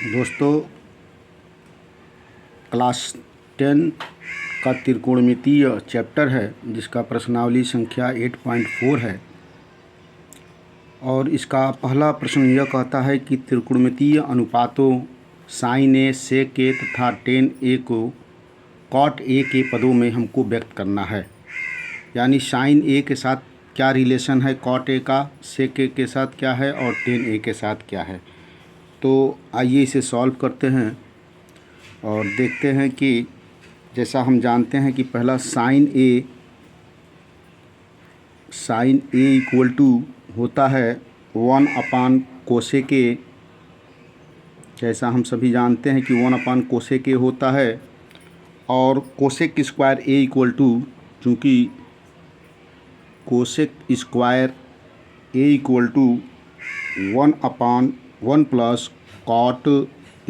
दोस्तों, क्लास 10 का त्रिकोणमितीय चैप्टर है जिसका प्रश्नावली संख्या 8.4 है। और इसका पहला प्रश्न यह कहता है कि त्रिकोणमितीय अनुपातों साइन ए, सेक ए तथा टेन ए को कॉट ए के पदों में हमको व्यक्त करना है। यानी साइन ए के साथ क्या रिलेशन है कॉट ए का, सेक ए के साथ क्या है और टेन ए के साथ क्या है। तो आइए इसे सॉल्व करते हैं और देखते हैं कि जैसा हम जानते हैं कि पहला साइन ए इक्वल टू होता है 1 कोसेक ए। जैसा हम सभी जानते हैं कि 1 कोसेक ए होता है और cosec square A equal to, चूँकि cosec square A equal to 1 plus cot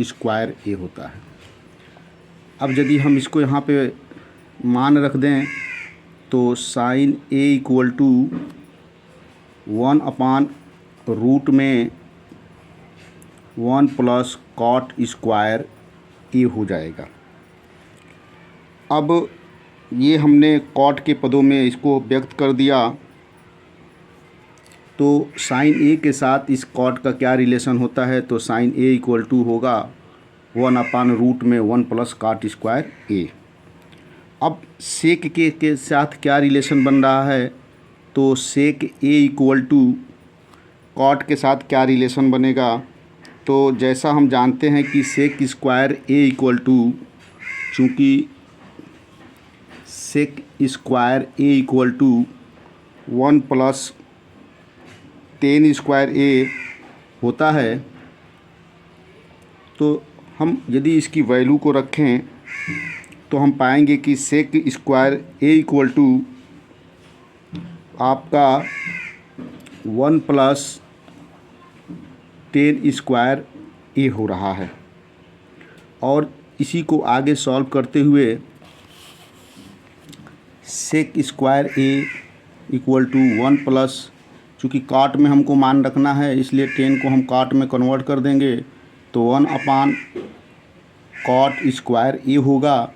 square A होता है। अब यदि हम इसको यहाँ पे मान रख दें तो साइन ए इक्वल टू 1/रूट में 1 प्लस कॉट स्क्वायर ए हो जाएगा। अब ये हमने कॉट के पदों में इसको व्यक्त कर दिया, तो साइन ए के साथ इस कॉट का क्या रिलेशन होता है, तो साइन ए इक्वल टू होगा 1/रूट में 1 प्लस कॉट स्क्वायर ए। अब सेक के साथ क्या रिलेशन बन रहा है, तो सेक ए इक्वल टू कॉट के साथ क्या रिलेशन बनेगा, तो जैसा हम जानते हैं कि sec square A equal to, चूँकि sec square A equal to 1 plus tan square A होता है, तो हम यदि इसकी वैल्यू को रखें तो हम पाएंगे कि sec square A equal to आपका 1 प्लस टेन स्क्वायर ए हो रहा है। और इसी को आगे सॉल्व करते हुए sec square A equal to 1 plus, चूँकि कॉट में हमको मान रखना है इसलिए 10 को हम कॉट में कन्वर्ट कर देंगे, तो 1 कॉट स्क्वायर ए होगा।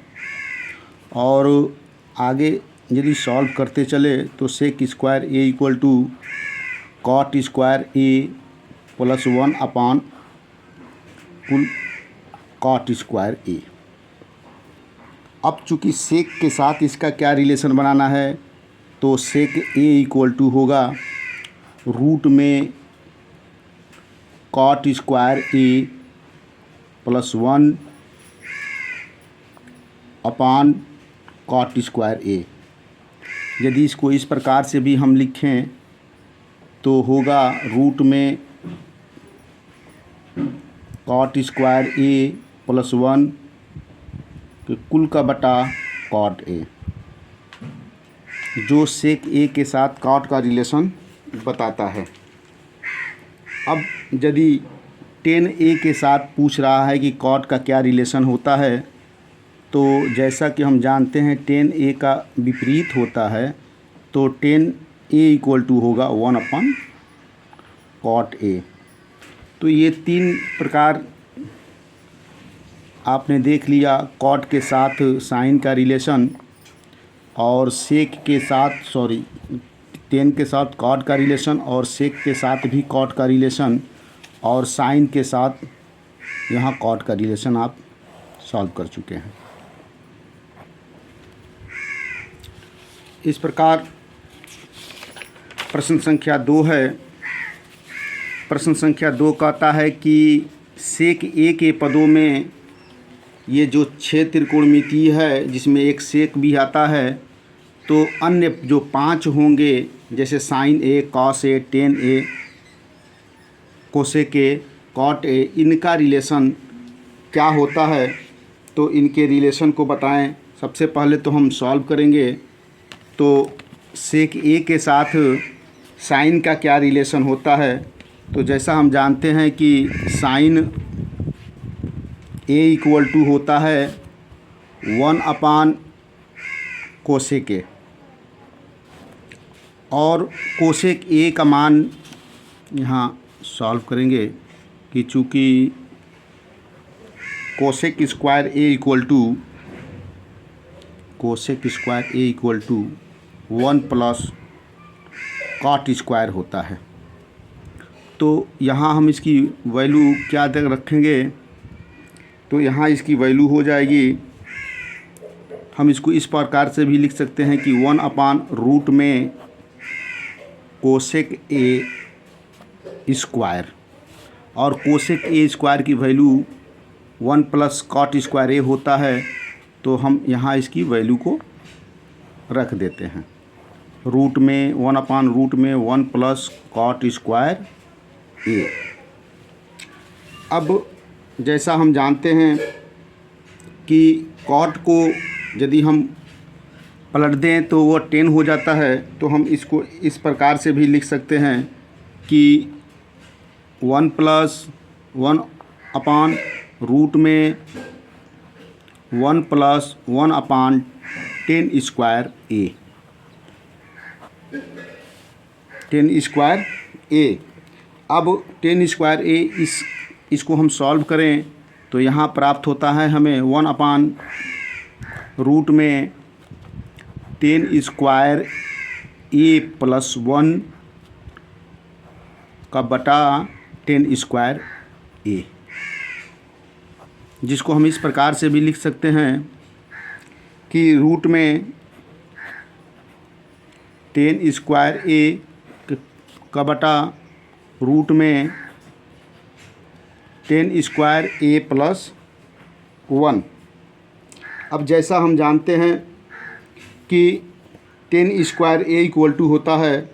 और आगे यदि सॉल्व करते चले तो sec square A equal to cot square A plus 1 कुल कॉट स्क्वायर ए। अब चूँकि सेक के साथ इसका क्या रिलेशन बनाना है, तो सेक ए इक्वल टू होगा रूट में cot square A plus 1 upon cot square ए। यदि इसको इस प्रकार से भी हम लिखें तो होगा रूट में कॉट स्क्वायर ए प्लस 1 के कुल का बटा कॉट ए, जो सेक ए के साथ कॉट का रिलेशन बताता है। अब यदि टेन ए के साथ पूछ रहा है कि कॉट का क्या रिलेशन होता है, तो जैसा कि हम जानते हैं टेन ए का विपरीत होता है, तो टेन ए इक्वल टू होगा 1 कॉट ए। तो ये 3 प्रकार आपने देख लिया, कॉट के साथ साइन का रिलेशन और सेक के साथ टेन के साथ कॉट का रिलेशन और सेक के साथ भी कॉट का रिलेशन और साइन के साथ यहाँ कॉट का रिलेशन आप सॉल्व कर चुके हैं। इस प्रकार प्रश्न संख्या 2 है। प्रश्न संख्या 2 कहता है कि सेक ए के पदों में ये जो 6 त्रिकोणमितीय है जिसमें एक सेक भी आता है, तो अन्य जो 5 होंगे जैसे sine A, cos A, tan A, cosec A, cot A, इनका रिलेशन क्या होता है, तो इनके रिलेशन को बताएं। सबसे पहले तो हम सॉल्व करेंगे, तो सेक ए के साथ साइन का क्या रिलेशन होता है, तो जैसा हम जानते हैं कि साइन ए इक्वल टू होता है 1 कोसेक ए, और कोसेक ए का मान यहाँ सॉल्व करेंगे कि चूँकि cosec square A equal to 1 plus cot square होता है। तो यहाँ हम इसकी वैल्यू क्या तक रखेंगे, तो यहाँ इसकी वैल्यू हो जाएगी, हम इसको इस प्रकार से भी लिख सकते हैं कि 1/रूट में कोसेक ए स्क्वायर, और कोसेक ए स्क्वायर की value 1 plus cot square A होता है। तो हम यहाँ इसकी वैल्यू को रख देते हैं रूट में 1/रूट में 1 प्लस कॉट स्क्वायर ए। अब जैसा हम जानते हैं कि कॉट को यदि हम पलट दें तो वो 10 हो जाता है, तो हम इसको इस प्रकार से भी लिख सकते हैं कि 1 प्लस 1/रूट में 1 प्लस 1/10 स्क्वायर ए, 10 स्क्वायर ए। अब 10 स्क्वायर ए इसको हम सॉल्व करें तो यहाँ प्राप्त होता है हमें 1/रूट में 10 स्क्वायर ए प्लस 1 का बटा 10 स्क्वायर ए, जिसको हम इस प्रकार से भी लिख सकते हैं कि रूट में 10 स्क्वायर ए का बटा रूट में 10 स्क्वायर ए प्लस 1। अब जैसा हम जानते हैं कि 10 स्क्वायर ए इक्वल टू होता है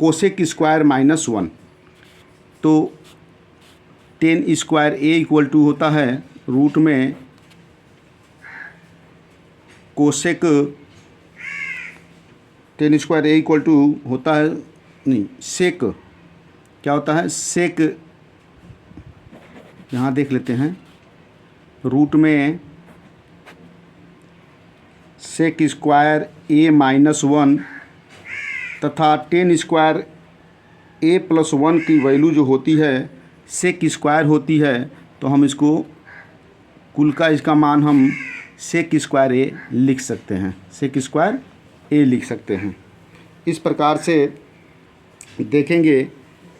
कोसेक स्क्वायर माइनस 1, तो 10 स्क्वायर ए इक्वल टू होता है रूट में cosec, 10 square A equal to होता है, नहीं सेक, क्या होता है सेक, यहाँ देख लेते हैं, रूट में सेक स्क्वायर ए माइनस 1 तथा 10 स्क्वायर ए प्लस 1 की वैल्यू जो होती है सेक स्क्वायर होती है, तो हम इसको कुल का इसका मान हम सेक स्क्वायर ए लिख सकते हैं, सेक स्क्वायर ए लिख सकते हैं। इस प्रकार से देखेंगे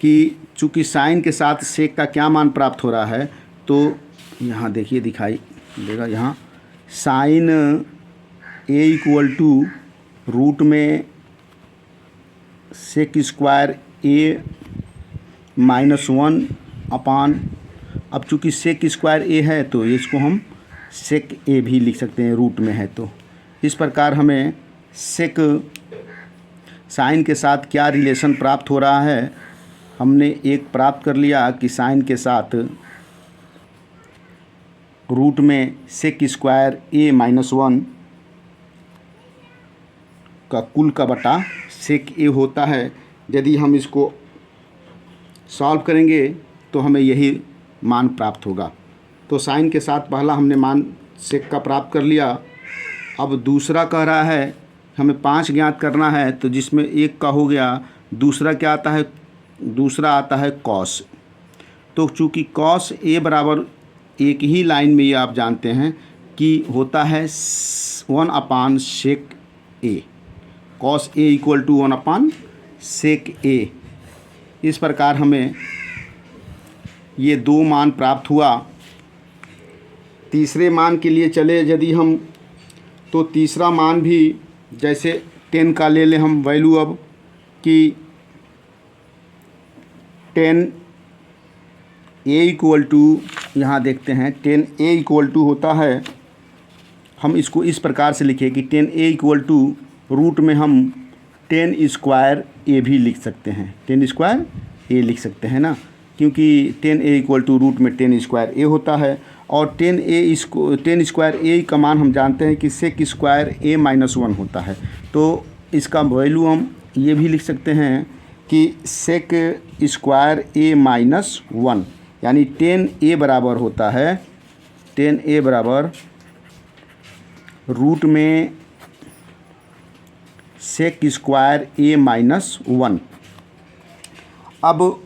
कि चूँकि साइन के साथ सेक का क्या मान प्राप्त हो रहा है, तो यहाँ देखिए दिखाई देगा, यहाँ sine A equal to root में सेक स्क्वायर ए माइनस 1/, अब चूँकि सेक स्क्वायर ए है तो इसको हम सेक ए भी लिख सकते हैं, रूट में है तो। इस प्रकार हमें सेक साइन के साथ क्या रिलेशन प्राप्त हो रहा है, हमने एक प्राप्त कर लिया कि साइन के साथ रूट में सेक स्क्वायर ए माइनस 1 का कुल का बटा सेक ए होता है। यदि हम इसको सॉल्व करेंगे तो हमें यही मान प्राप्त होगा। तो साइन के साथ पहला हमने मान सेक का प्राप्त कर लिया। अब दूसरा कह रहा है हमें 5 ज्ञात करना है, तो जिसमें एक का हो गया, दूसरा क्या आता है, दूसरा आता है कॉस। तो चूँकि कॉस ए बराबर एक ही लाइन में ये आप जानते हैं कि होता है 1/सेक ए, कॉस ए इक्वल टू 1/सेक ए। इस प्रकार हमें ये दो मान प्राप्त हुआ। तीसरे मान के लिए चले यदि हम, तो तीसरा मान भी जैसे 10 का ले लें हम वैल्यू, अब कि 10 ए इक्वल टू, यहाँ देखते हैं 10 ए इक्वल टू होता है, हम इसको इस प्रकार से लिखें कि 10 ए इक्वल टू रूट में हम 10 स्क्वायर ए भी लिख सकते हैं, 10 स्क्वायर ए लिख सकते हैं ना, क्योंकि 10 ए इक्वल टू रूट में 10 स्क्वायर ए होता है। और 10 स्क्वायर ए का मान हम जानते हैं कि सेक स्क्वायर ए माइनस 1 होता है, तो इसका वैल्यू हम ये भी लिख सकते हैं कि सेक स्क्वायर ए माइनस 1, यानी 10 ए बराबर होता है, 10 ए बराबर रूट में सेक स्क्वायर ए माइनस 1। अब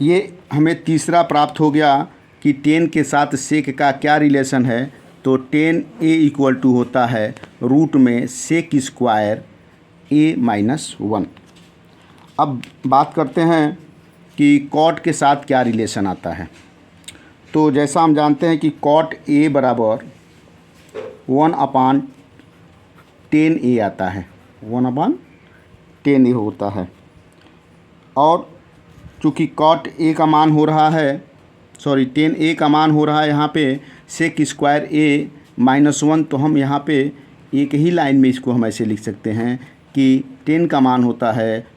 ये हमें तीसरा प्राप्त हो गया कि टेन के साथ सेक का क्या रिलेशन है, तो टेन ए इक्वल टू होता है रूट में सेक स्क्वायर ए माइनस 1। अब बात करते हैं कि कॉट के साथ क्या रिलेशन आता है। तो जैसा हम जानते हैं कि कॉट ए बराबर 1/10 आता है, 1/10 होता है। और चूँकि कॉट ए का मान हो रहा है, 10 का मान हो रहा है यहाँ पे सेक स्क्वायर ए माइनस 1, तो हम यहाँ पे एक ही लाइन में इसको हम ऐसे लिख सकते हैं कि 10 का मान होता है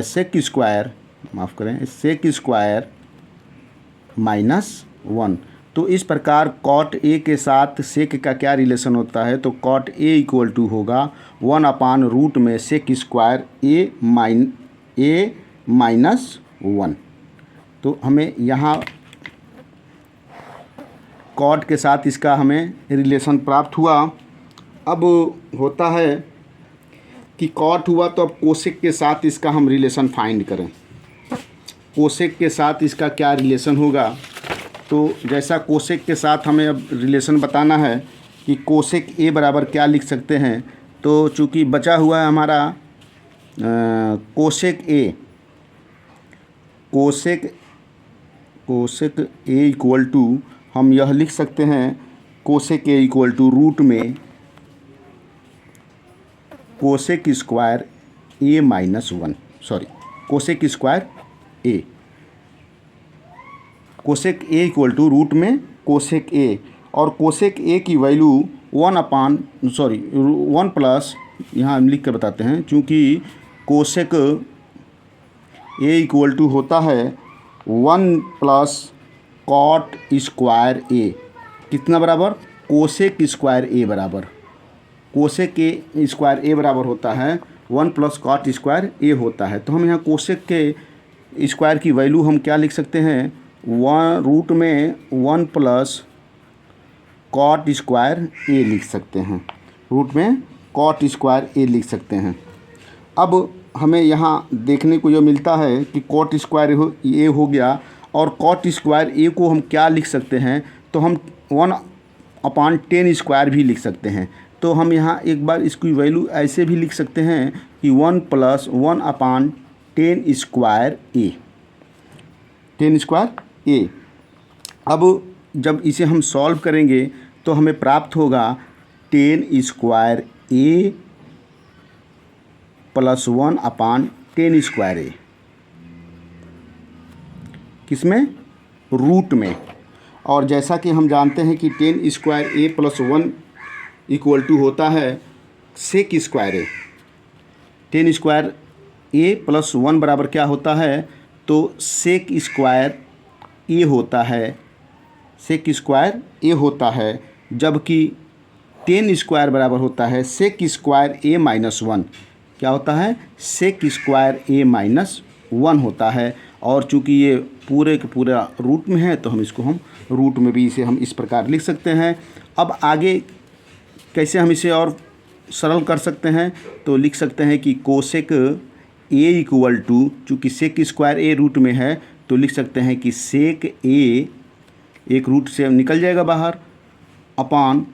सेक स्क्वायर माइनस 1। तो इस प्रकार कॉट ए के साथ सेक का क्या रिलेशन होता है, तो कॉट ए इक्वल टू होगा 1/रूट में सेक स्क्वायर ए माइनस 1। तो हमें यहाँ कॉट के साथ इसका हमें रिलेशन प्राप्त हुआ। अब होता है कि कॉट हुआ तो अब कोसेक के साथ इसका हम रिलेशन फाइंड करें। कोसेक के साथ इसका क्या रिलेशन होगा, तो जैसा कोसेक के साथ हमें अब रिलेशन बताना है कि कोसेक ए बराबर क्या लिख सकते हैं। तो चूँकि बचा हुआ है हमारा कोसेक ए इक्वल टू हम यह लिख सकते हैं cosec A equal to root में cosec square A minus 1, cosec square A, cosec A equal to root में कोसेक ए, और कोसेक ए की वैल्यू 1 प्लस, यहाँ हम लिख कर बताते हैं, चूँकि कोसेक ए इक्वल टू होता है 1 प्लस कॉट स्क्वायर ए, कितना बराबर, कोसेक स्क्वायर ए बराबर, कोसेक ए स्क्वायर ए बराबर होता है 1 प्लस कॉट स्क्वायर ए होता है। तो हम यहाँ कोसेक के स्क्वायर की वैल्यू हम क्या लिख सकते हैं, रूट में 1 प्लस कॉट स्क्वायर ए लिख सकते हैं, रूट में कॉट स्क्वायर ए लिख सकते हैं। अब हमें यहाँ देखने को जो मिलता है कि कॉट स्क्वायर ए हो गया, और कॉट स्क्वायर ए को हम क्या लिख सकते हैं, तो हम 1/10 स्क्वायर भी लिख सकते हैं। तो हम यहाँ एक बार इसकी वैल्यू ऐसे भी लिख सकते हैं कि 1 प्लस 1/10 स्क्वायर ए, 10 स्क्वायर ए। अब जब इसे हम सॉल्व करेंगे तो हमें प्राप्त होगा 10 स्क्वायर ए प्लस 1/10 स्क्वायर ए, किसमें, रूट में। और जैसा कि हम जानते हैं कि 10 square A plus 1 equal to होता है sec square A, 10 square A plus 1 बराबर क्या होता है, तो सेक स्क्वायर ए होता है, सेक स्क्वायर ए होता है, जबकि 10 स्क्वायर बराबर होता है सेक स्क्वायर ए माइनस 1, क्या होता है, सेक स्क्वायर ए माइनस 1 होता है। और चूँकि ये पूरे के पूरा रूट में है, तो हम इसको हम रूट में भी इसे हम इस प्रकार लिख सकते हैं। अब आगे कैसे हम इसे और सरल कर सकते हैं, तो लिख सकते हैं कि कोसेक ए इक्वल टू, चूँकि सेक स्क्वायर ए रूट में है, तो लिख सकते हैं कि सेक ए, एक रूट से निकल जाएगा बाहर, अपॉन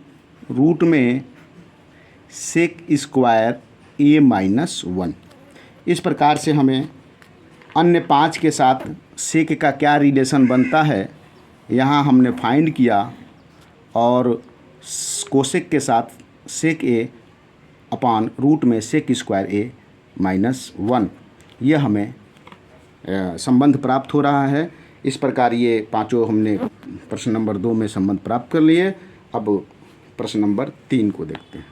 रूट में सेक स्क्वायर ए माइनस 1। इस प्रकार से हमें अन्य 5 के साथ सेक का क्या रिलेशन बनता है यहाँ हमने फाइंड किया, और कोसेक के साथ सेक ए अपॉन रूट में सेक स्क्वायर ए माइनस 1, यह हमें संबंध प्राप्त हो रहा है। इस प्रकार ये पांचों हमने प्रश्न नंबर 2 में संबंध प्राप्त कर लिए। अब प्रश्न नंबर 3 को देखते हैं।